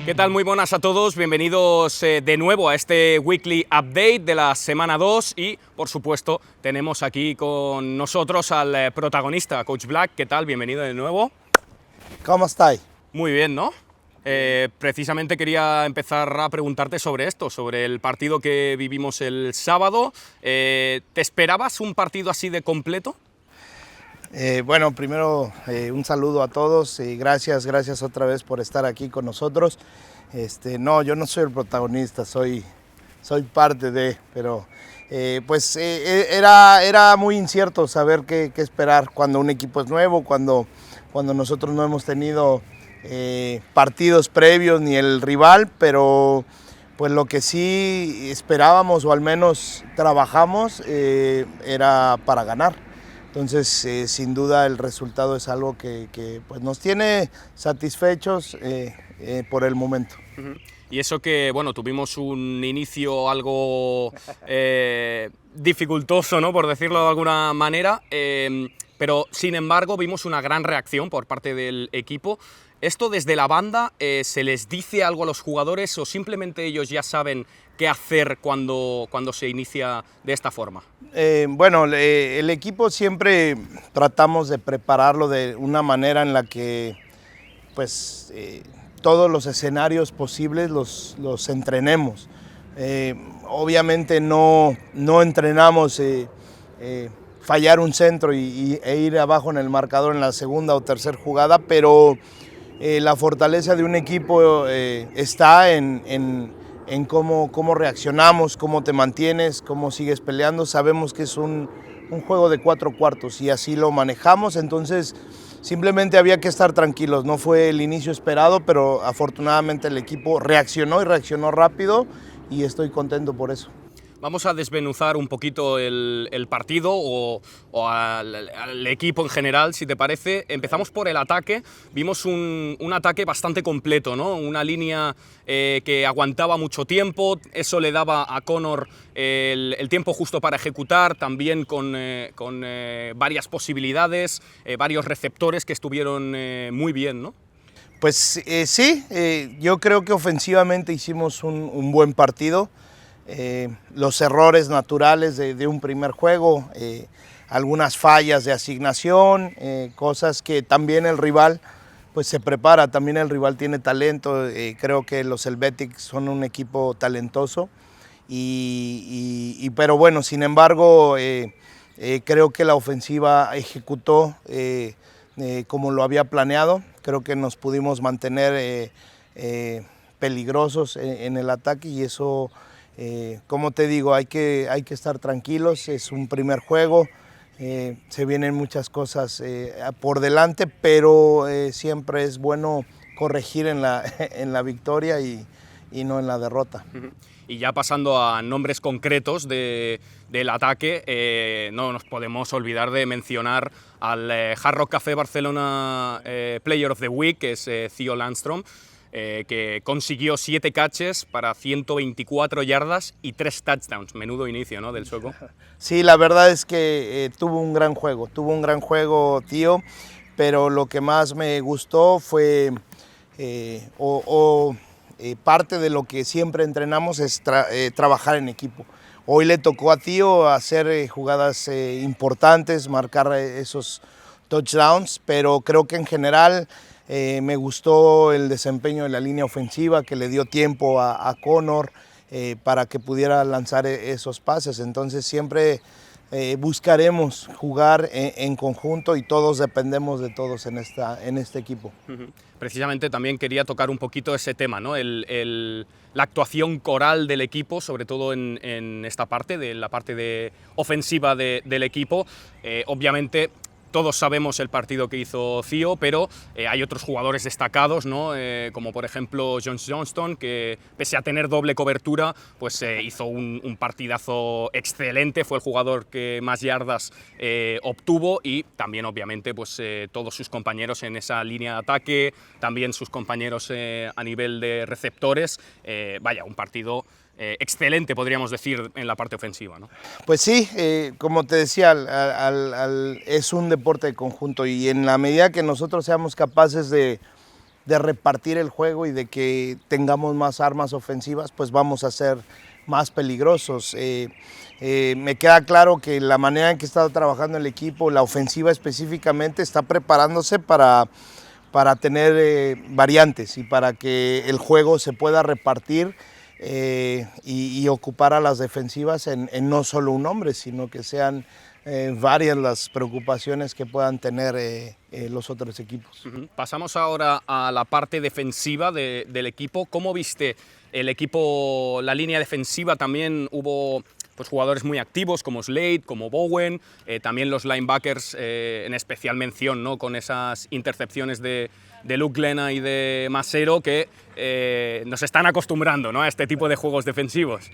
¿Qué tal? Muy buenas a todos, bienvenidos de nuevo a este Weekly Update de la semana 2 y, por supuesto, tenemos aquí con nosotros al protagonista, Coach Black. ¿Qué tal? Bienvenido de nuevo. ¿Cómo estáis? Muy bien, ¿no? Precisamente quería empezar a preguntarte sobre esto, sobre el partido que vivimos el sábado. ¿Te esperabas un partido así de completo? Bueno, primero un saludo a todos y gracias otra vez por estar aquí con nosotros. No, yo no soy el protagonista, soy parte de, pero era muy incierto saber qué esperar cuando un equipo es nuevo, cuando nosotros no hemos tenido partidos previos ni el rival, pero pues lo que sí esperábamos o al menos trabajamos era para ganar. Entonces, sin duda el resultado es algo que pues nos tiene satisfechos por el momento. Y eso que, bueno, tuvimos un inicio algo dificultoso, ¿no?, por decirlo de alguna manera, pero sin embargo vimos una gran reacción por parte del equipo. ¿Esto desde la banda se les dice algo a los jugadores o simplemente ellos ya saben qué hacer cuando se inicia de esta forma? Bueno, el equipo siempre tratamos de prepararlo de una manera en la que pues, todos los escenarios posibles los entrenemos. Obviamente no entrenamos fallar un centro e ir abajo en el marcador en la segunda o tercera jugada, pero la fortaleza de un equipo está en cómo reaccionamos, cómo te mantienes, cómo sigues peleando. Sabemos que es un juego de 4 cuartos y así lo manejamos, entonces simplemente había que estar tranquilos. No fue el inicio esperado, pero afortunadamente el equipo reaccionó y reaccionó rápido y estoy contento por eso. Vamos a desmenuzar un poquito el partido o al equipo en general, si te parece. Empezamos por el ataque. Vimos un ataque bastante completo, ¿no? Una línea que aguantaba mucho tiempo. Eso le daba a Connor el tiempo justo para ejecutar, también con varias posibilidades, varios receptores que estuvieron muy bien, ¿no? Pues sí, yo creo que ofensivamente hicimos un buen partido. Los errores naturales de un primer juego, algunas fallas de asignación, cosas que también el rival pues se prepara, también el rival tiene talento. Creo que los Helvetics son un equipo talentoso, pero bueno, sin embargo creo que la ofensiva ejecutó como lo había planeado. Creo que nos pudimos mantener peligrosos en el ataque y eso, como te digo, hay que estar tranquilos. Es un primer juego, se vienen muchas cosas por delante, pero siempre es bueno corregir en la victoria y no en la derrota. Y ya pasando a nombres concretos del ataque, no nos podemos olvidar de mencionar al Hard Rock Café Barcelona Player of the Week, que es Theo Landstrom, que consiguió 7 catches para 124 yardas y 3 touchdowns. Menudo inicio, ¿no?, del sueco. Sí, la verdad es que tuvo un gran juego, Tío, pero lo que más me gustó fue, parte de lo que siempre entrenamos es trabajar en equipo. Hoy le tocó a Tío hacer jugadas importantes, marcar esos touchdowns, pero creo que en general me gustó el desempeño de la línea ofensiva, que le dio tiempo a Connor para que pudiera lanzar esos pases. Entonces siempre buscaremos jugar en conjunto y todos dependemos de todos en este equipo. Precisamente también quería tocar un poquito ese tema, ¿no? La actuación coral del equipo, sobre todo en esta parte, de la parte ofensiva del equipo. Obviamente todos sabemos el partido que hizo Theo, pero hay otros jugadores destacados, ¿no? Como por ejemplo Jones Johnston, que pese a tener doble cobertura, pues hizo un partidazo excelente, fue el jugador que más yardas obtuvo, y también obviamente pues todos sus compañeros en esa línea de ataque, también sus compañeros a nivel de receptores. Vaya, un partido excelente, podríamos decir, en la parte ofensiva, ¿no? Pues sí, como te decía, es un deporte de conjunto y en la medida que nosotros seamos capaces de repartir el juego y de que tengamos más armas ofensivas, pues vamos a ser más peligrosos. Me queda claro que la manera en que está trabajando el equipo, la ofensiva específicamente, está preparándose para tener variantes y para que el juego se pueda repartir y ocupar a las defensivas en no solo un hombre, sino que sean varias las preocupaciones que puedan tener los otros equipos. Pasamos ahora a la parte defensiva del equipo. ¿Cómo viste el equipo, la línea defensiva? También hubo pues, jugadores muy activos como Slade, como Bowen, también los linebackers en especial mención, ¿no? Con esas intercepciones de Luke Lena y de Masero que nos están acostumbrando, ¿no? A este tipo de juegos defensivos.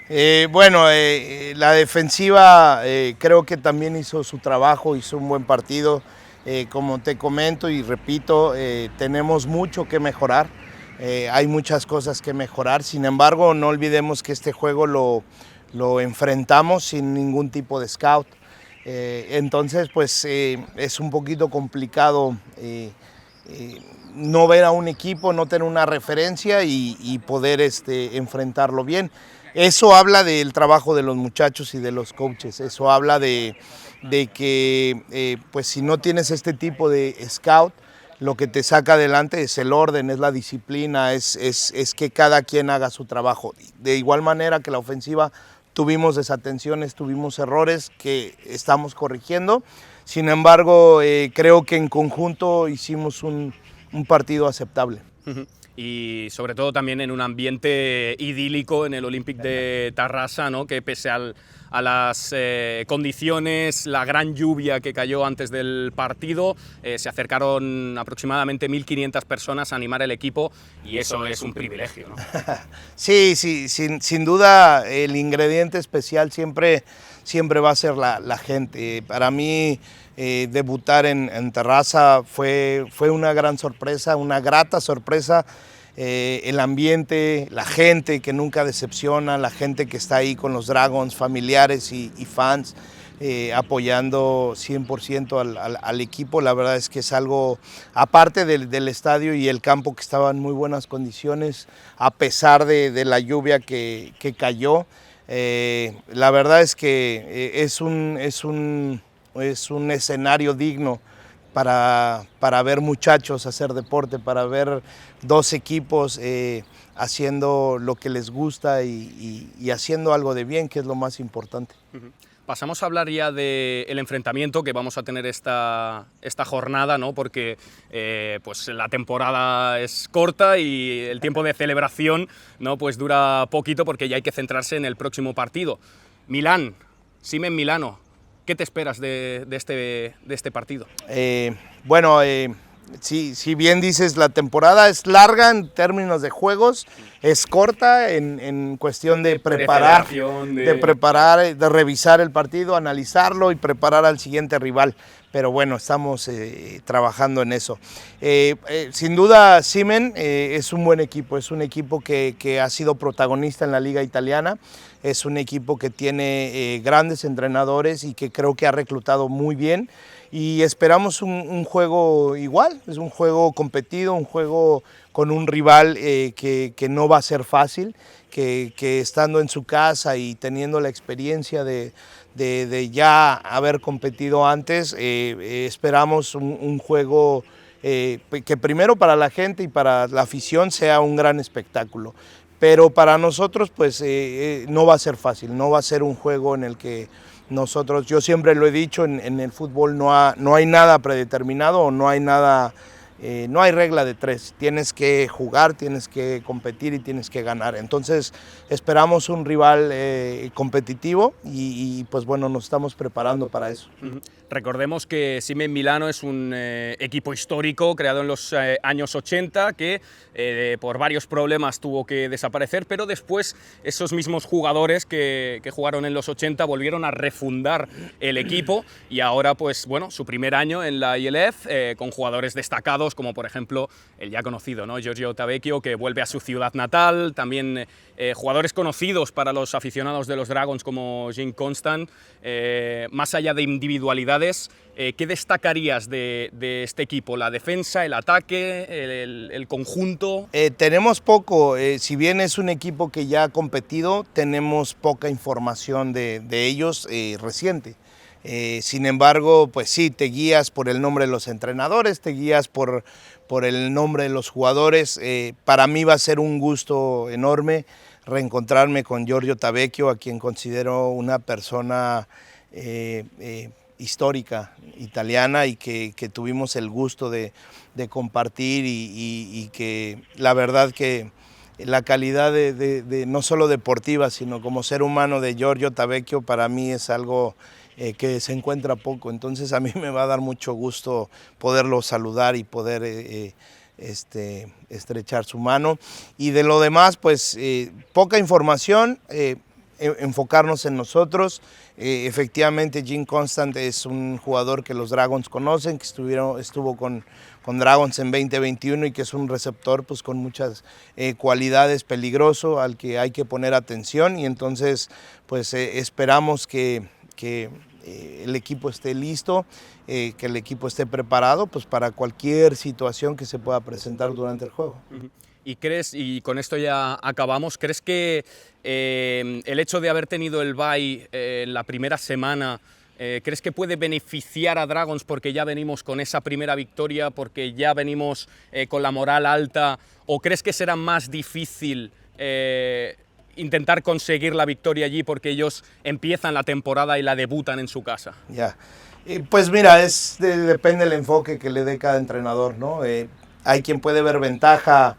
La defensiva creo que también hizo su trabajo, hizo un buen partido. Como te comento y repito, tenemos mucho que mejorar, hay muchas cosas que mejorar. Sin embargo, no olvidemos que este juego lo enfrentamos sin ningún tipo de scout. Entonces, pues es un poquito complicado no ver a un equipo, no tener una referencia y poder enfrentarlo bien. Eso habla del trabajo de los muchachos y de los coaches, eso habla de que pues si no tienes este tipo de scout, lo que te saca adelante es el orden, es la disciplina, es que cada quien haga su trabajo. De igual manera que la ofensiva tuvimos desatenciones, tuvimos errores que estamos corrigiendo, sin embargo creo que en conjunto hicimos un partido aceptable. Y sobre todo también en un ambiente idílico en el Olympic de Tarrasa, ¿no? Que pese a las condiciones, la gran lluvia que cayó antes del partido, se acercaron aproximadamente 1.500 personas a animar el equipo y eso es un privilegio, ¿no? Sí, sin duda el ingrediente especial siempre va a ser la gente. Para mí debutar en Tarrasa fue una gran sorpresa, una grata sorpresa. El ambiente, la gente que nunca decepciona, la gente que está ahí con los Dragons, familiares y fans, apoyando 100% al equipo. La verdad es que es algo, aparte del estadio y el campo que estaba en muy buenas condiciones, a pesar de la lluvia que cayó, la verdad es que es un escenario digno para ver muchachos hacer deporte, para ver dos equipos haciendo lo que les gusta y haciendo algo de bien, que es lo más importante. Pasamos a hablar ya del enfrentamiento que vamos a tener esta jornada, ¿no? Porque pues la temporada es corta y el tiempo de celebración, ¿no? Pues dura poquito porque ya hay que centrarse en el próximo partido. Milán, Simen Milano, ¿qué te esperas de este partido? Si bien dices, la temporada es larga en términos de juegos, es corta en cuestión de preparar, de revisar el partido, analizarlo y preparar al siguiente rival. Pero bueno, estamos trabajando en eso. Sin duda, Simen es un buen equipo, es un equipo que ha sido protagonista en la liga italiana, es un equipo que tiene grandes entrenadores y que creo que ha reclutado muy bien. Y esperamos un juego igual, es un juego competido, un juego con un rival que no va a ser fácil, que estando en su casa y teniendo la experiencia de ya haber competido antes, esperamos un juego que primero para la gente y para la afición sea un gran espectáculo. Pero para nosotros pues no va a ser fácil, no va a ser un juego en el que nosotros, yo siempre lo he dicho, en el fútbol no hay nada predeterminado o no hay nada, no hay regla de tres. Tienes que jugar, tienes que competir y tienes que ganar. Entonces esperamos un rival competitivo y pues bueno, nos estamos preparando para eso. Recordemos que Simen Milano es un equipo histórico creado en los años 80 que por varios problemas tuvo que desaparecer, pero después esos mismos jugadores que jugaron en los 80 volvieron a refundar el equipo y ahora pues bueno, su primer año en la ILF con jugadores destacados aficionados, como por ejemplo el ya conocido, ¿no? Giorgio Tavecchio, que vuelve a su ciudad natal, también jugadores conocidos para los aficionados de los Dragons como Jim Constant. Más allá de individualidades, ¿qué destacarías de este equipo? ¿La defensa, el ataque, el conjunto? Tenemos poco, si bien es un equipo que ya ha competido, tenemos poca información de ellos reciente. Sin embargo, pues sí, te guías por el nombre de los entrenadores, te guías por el nombre de los jugadores. Para mí va a ser un gusto enorme reencontrarme con Giorgio Tavecchio, a quien considero una persona histórica italiana y que tuvimos el gusto de compartir y que la verdad que la calidad no solo deportiva, sino como ser humano de Giorgio Tavecchio para mí es algo que se encuentra poco. Entonces a mí me va a dar mucho gusto poderlo saludar y poder estrechar su mano. Y de lo demás, pues poca información, enfocarnos en nosotros. Efectivamente, Jim Constant es un jugador que los Dragons conocen, que estuvo con Dragons en 2021 y que es un receptor pues, con muchas cualidades, peligroso, al que hay que poner atención. Y entonces pues esperamos que el equipo esté listo, que el equipo esté preparado pues, para cualquier situación que se pueda presentar durante el juego. ¿Y crees, y con esto ya acabamos, crees que el hecho de haber tenido el bye en la primera semana, crees que puede beneficiar a Dragons porque ya venimos con esa primera victoria, porque ya venimos con la moral alta, o crees que será más difícil intentar conseguir la victoria allí porque ellos empiezan la temporada y la debutan en su casa? Ya, pues mira, depende del enfoque que le dé cada entrenador, ¿no? Hay quien puede ver ventaja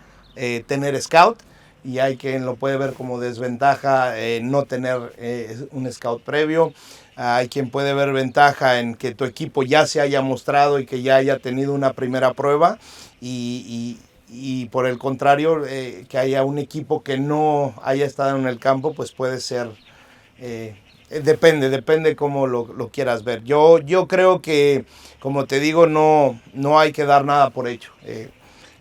tener scout y hay quien lo puede ver como desventaja no tener un scout previo. Hay quien puede ver ventaja en que tu equipo ya se haya mostrado y que ya haya tenido una primera prueba y por el contrario, que haya un equipo que no haya estado en el campo, pues puede ser, depende cómo lo quieras ver. Yo creo que, como te digo, no hay que dar nada por hecho.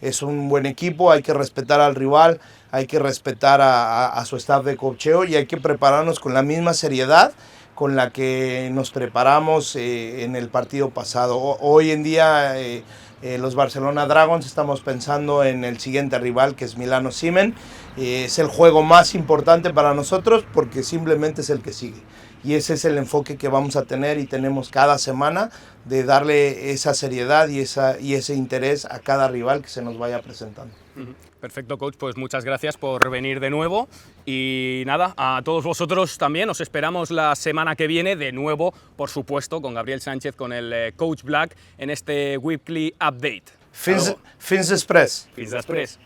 Es un buen equipo, hay que respetar al rival, hay que respetar a su staff de coacheo y hay que prepararnos con la misma seriedad con la que nos preparamos en el partido pasado. Hoy en día los Barcelona Dragons estamos pensando en el siguiente rival, que es Milano Siemens. Es el juego más importante para nosotros porque simplemente es el que sigue. Y ese es el enfoque que vamos a tener y tenemos cada semana de darle esa seriedad y ese interés a cada rival que se nos vaya presentando. Perfecto, coach, pues muchas gracias por venir de nuevo y nada, a todos vosotros también os esperamos la semana que viene de nuevo, por supuesto, con Gabriel Sánchez, con el Coach Black en este Weekly Update. Fins després. Fins després.